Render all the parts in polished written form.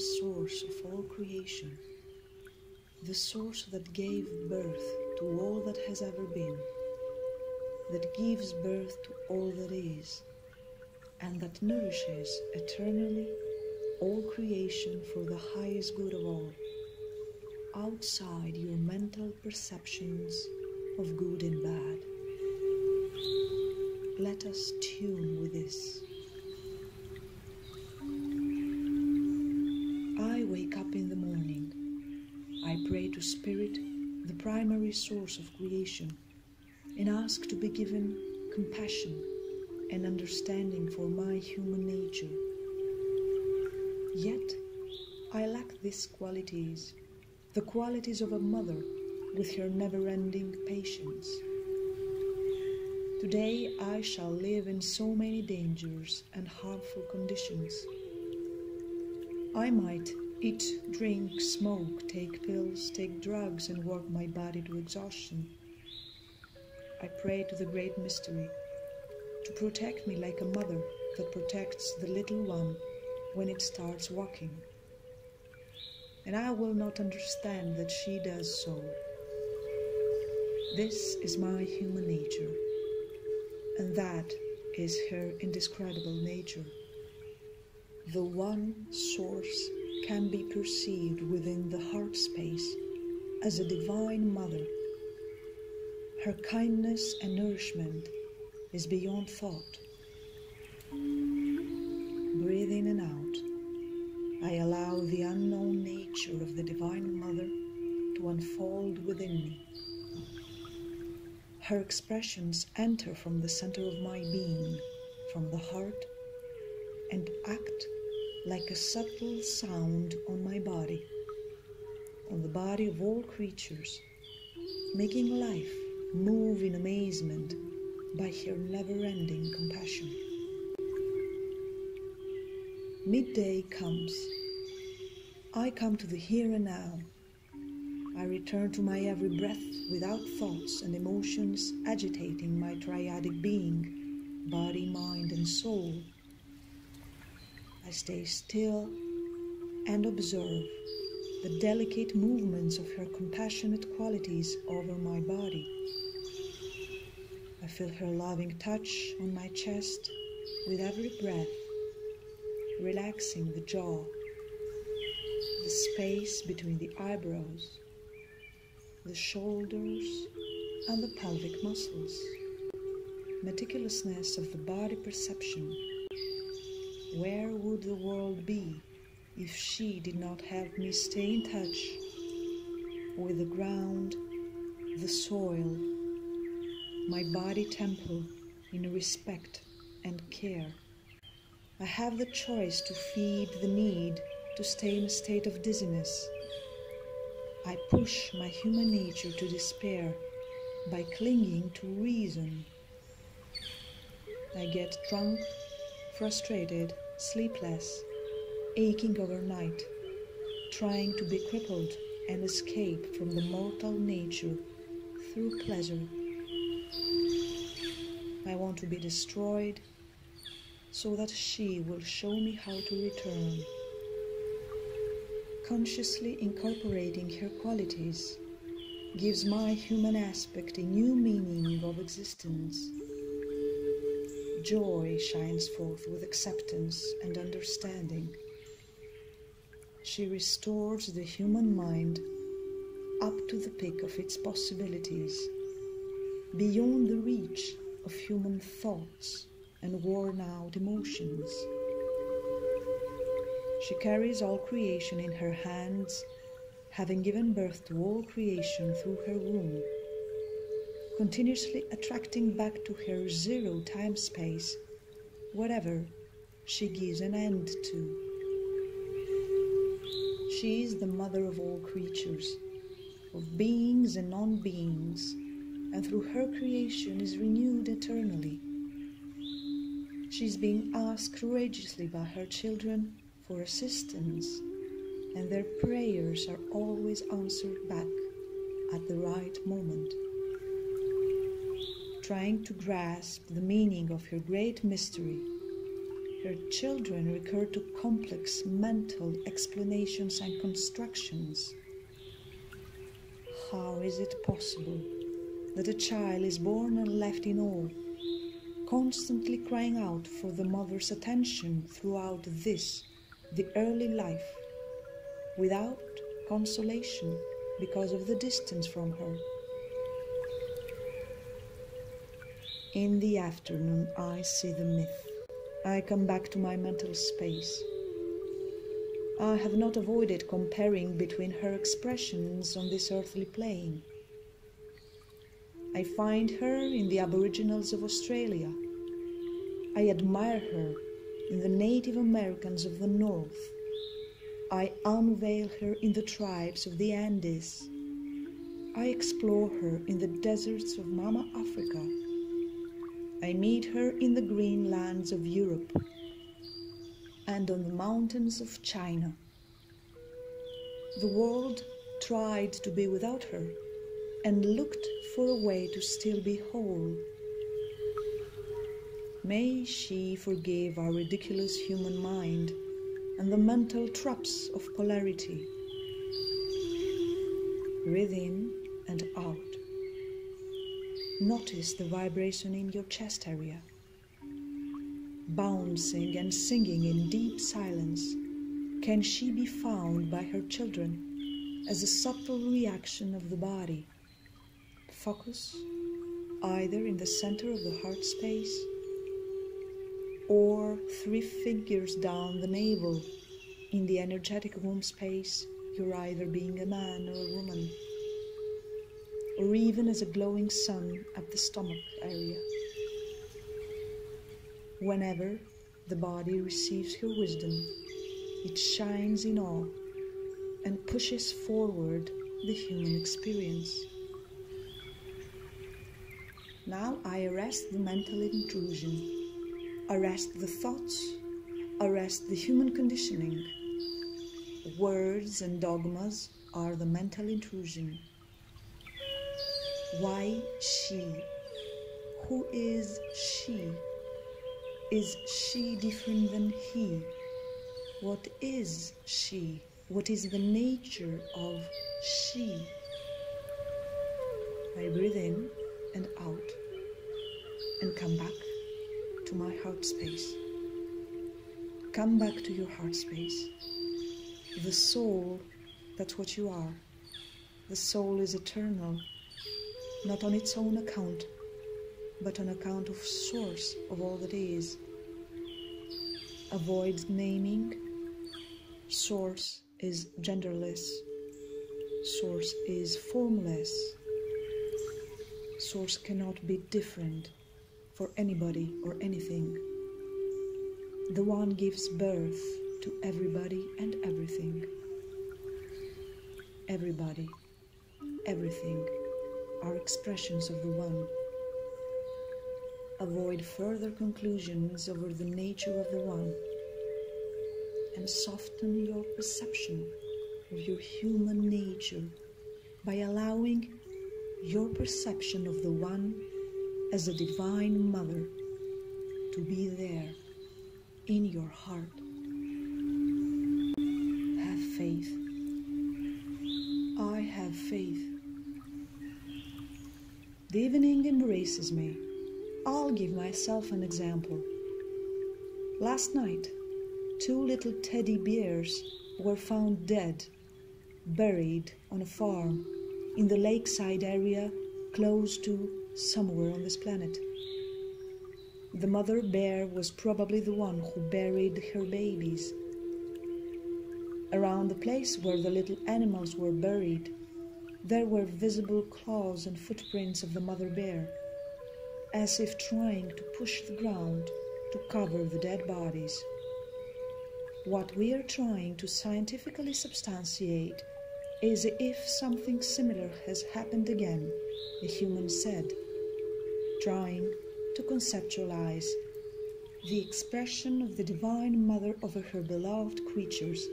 source of all creation, the source that gave birth to all that has ever been, that gives birth to all that is, and that nourishes eternally all creation for the highest good of all, outside your mental perceptions of good and bad. Let us tune with this. I wake up in the morning. I pray to Spirit, the primary source of creation, and ask to be given compassion and understanding for my human nature. Yet, I lack these qualities, the qualities of a mother with her never-ending patience. Today I shall live in so many dangers and harmful conditions. I might eat, drink, smoke, take pills, take drugs, and work my body to exhaustion. I pray to the Great Mystery to protect me like a mother that protects the little one when it starts walking. And I will not understand that she does so. This is my human nature, and that is her indescribable nature. The one source can be perceived within the heart space as a divine mother. Her kindness and nourishment is beyond thought. Breathe in and out. I allow the unknown nature of the Divine Mother to unfold within me. Her expressions enter from the center of my being, from the heart, and act like a subtle sound on my body, on the body of all creatures, making life move in amazement by her never-ending compassion. Midday comes. I come to the here and now. I return to my every breath without thoughts and emotions agitating my triadic being, body, mind, and soul. I stay still and observe the delicate movements of her compassionate qualities over my body. I feel her loving touch on my chest with every breath, relaxing the jaw, the space between the eyebrows, the shoulders, and the pelvic muscles. Meticulousness of the body perception. Where would the world be if she did not help me stay in touch with the ground, the soil, my body temple in respect and care? I have the choice to feed the need to stay in a state of dizziness. I push my human nature to despair by clinging to reason. I get drunk, frustrated, sleepless, aching overnight, trying to be crippled and escape from the mortal nature through pleasure. I want to be destroyed so that she will show me how to return. Consciously incorporating her qualities gives my human aspect a new meaning of existence. Joy shines forth with acceptance and understanding. She restores the human mind up to the peak of its possibilities, beyond the reach of human thoughts and worn-out emotions. She carries all creation in her hands, having given birth to all creation through her womb, continuously attracting back to her zero time-space whatever she gives an end to. She is the mother of all creatures, of beings and non-beings, and through her creation is renewed eternally. She is being asked courageously by her children for assistance, and their prayers are always answered back at the right moment. Trying to grasp the meaning of her great mystery, Her children recur to complex mental explanations and constructions. How is it possible that a child is born and left in awe, constantly crying out for the mother's attention throughout this, the early life, without consolation because of the distance from her? In the afternoon, I see the myth. I come back to my mental space. I have not avoided comparing between her expressions on this earthly plane. I find her in the Aboriginals of Australia. I admire her in the Native Americans of the North. I unveil her in the tribes of the Andes. I explore her in the deserts of Mama Africa. I meet her in the green lands of Europe and on the mountains of China. The world tried to be without her and looked for a way to still be whole. May she forgive our ridiculous human mind and the mental traps of polarity. Breathe in and out. Notice the vibration in your chest area. Bouncing and singing in deep silence, can she be found by her children as a subtle reaction of the body? Focus either in the center of the heart space or 3 fingers down the navel in the energetic womb space. You're either being a man or a woman, or even as a glowing sun at the stomach area. Whenever the body receives her wisdom, it shines in awe and pushes forward the human experience. Now I arrest the mental intrusion, arrest the thoughts, arrest the human conditioning. Words and dogmas are the mental intrusion. Why she? Who is she? Is she different than he? What is she? What is the nature of she? I breathe in and out and come back to my heart space. Come back to your heart space. The soul, that's what you are. The soul is eternal, not on its own account, but on account of source of all that is. Avoid naming. Source is genderless. Source is formless. Source cannot be different for anybody or anything. The one gives birth to everybody and everything. Everybody, everything are expressions of the one. Avoid further conclusions over the nature of the one, and soften your perception of your human nature by allowing your perception of the one as a divine mother to be there in your heart. Have faith. I have faith. The evening embraces me. I'll give myself an example. Last night, 2 little teddy bears were found dead, buried on a farm in the lakeside area close to somewhere on this planet. The mother bear was probably the one who buried her babies. Around the place where the little animals were buried, there were visible claws and footprints of the mother bear, as if trying to push the ground to cover the dead bodies. What we are trying to scientifically substantiate is if something similar has happened again, the human said, trying to conceptualize the expression of the Divine Mother over her beloved creatures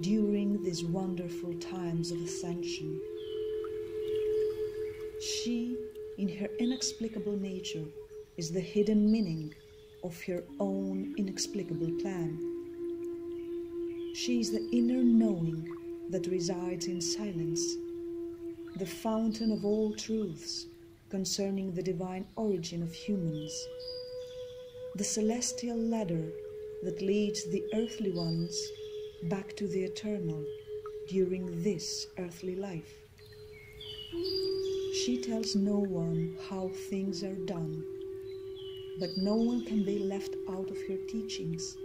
during these wonderful times of Ascension. She, in her inexplicable nature, is the hidden meaning of her own inexplicable plan. She is the inner knowing that resides in silence, the fountain of all truths concerning the divine origin of humans, the celestial ladder that leads the earthly ones back to the eternal during this earthly life. She tells no one how things are done, but no one can be left out of her teachings.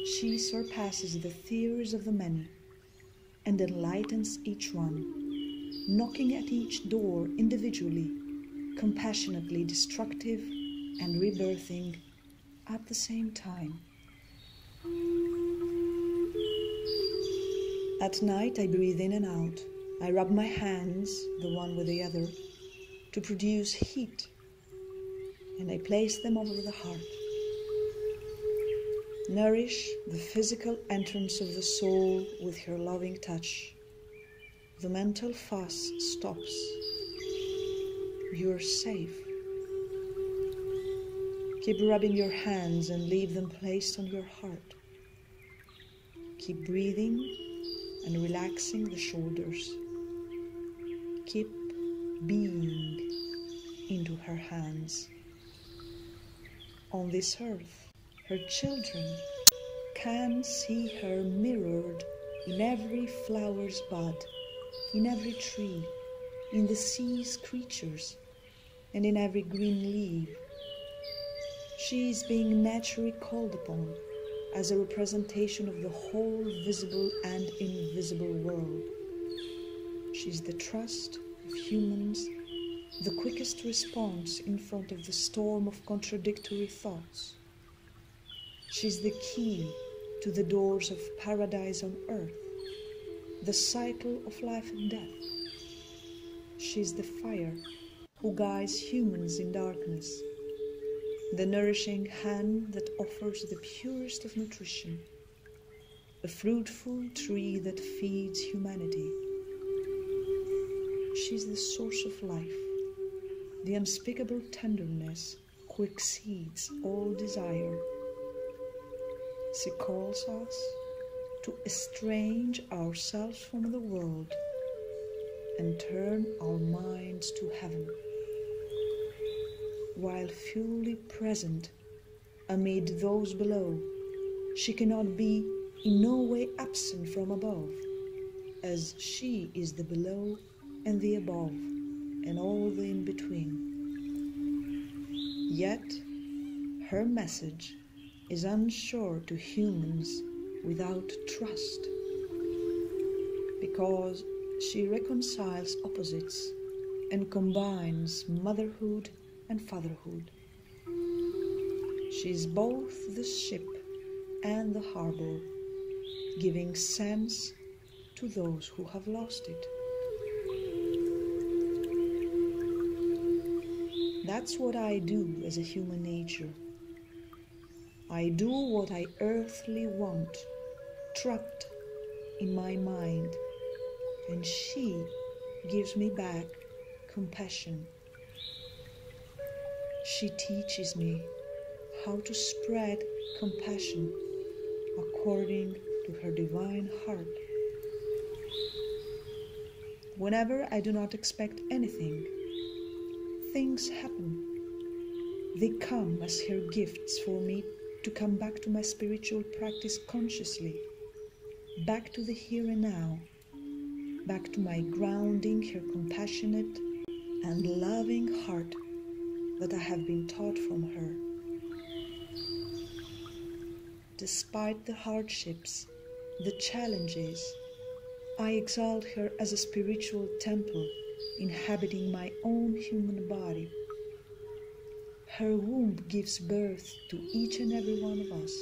She surpasses the theories of the many and enlightens each one, knocking at each door individually, compassionately destructive and rebirthing at the same time. At night I breathe in and out. I rub my hands, the one with the other, to produce heat, and I place them over the heart. Nourish the physical entrance of the soul with her loving touch. The mental fuss stops. You're safe. Keep rubbing your hands and leave them placed on your heart. Keep breathing and relaxing the shoulders. Keep being into her hands. On this earth, her children can see her mirrored in every flower's bud, in every tree, in the sea's creatures, and in every green leaf. She is being naturally called upon as a representation of the whole visible and invisible world. She is the trust of humans, the quickest response in front of the storm of contradictory thoughts. She is the key to the doors of paradise on earth, the cycle of life and death. She is the fire who guides humans in darkness, the nourishing hand that offers the purest of nutrition, a fruitful tree that feeds humanity. She is the source of life, the unspeakable tenderness who exceeds all desire. She calls us to estrange ourselves from the world and turn our minds to heaven. While fully present amid those below, she cannot be in no way absent from above, as she is the below and the above and all the in-between. Yet her message is unsure to humans without trust, because she reconciles opposites and combines motherhood and fatherhood. She is both the ship and the harbor, giving sense to those who have lost it. That's what I do as a human nature. I do what I earthly want, trapped in my mind, and she gives me back compassion. She teaches me how to spread compassion according to her divine heart. Whenever I do not expect anything, things happen. They come as her gifts for me to come back to my spiritual practice consciously, back to the here and now, back to my grounding her compassionate and loving heart that I have been taught from her. Despite the hardships, the challenges, I exalt her as a spiritual temple inhabiting my own human body. Her womb gives birth to each and every one of us,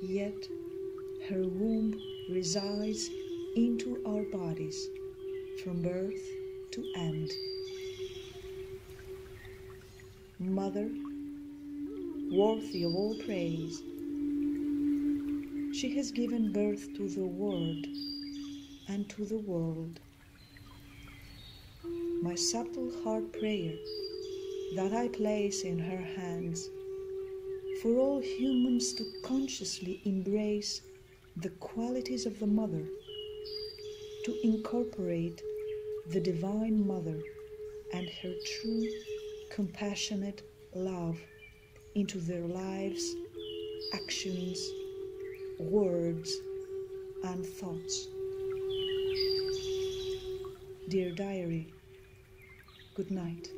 yet her womb resides into our bodies from birth to end. Mother, worthy of all praise, she has given birth to the Word and to the world. My subtle heart prayer that I place in her hands, for all humans to consciously embrace the qualities of the Mother, to incorporate the Divine Mother and her true, compassionate love into their lives, actions, words, and thoughts. Dear Diary, good night.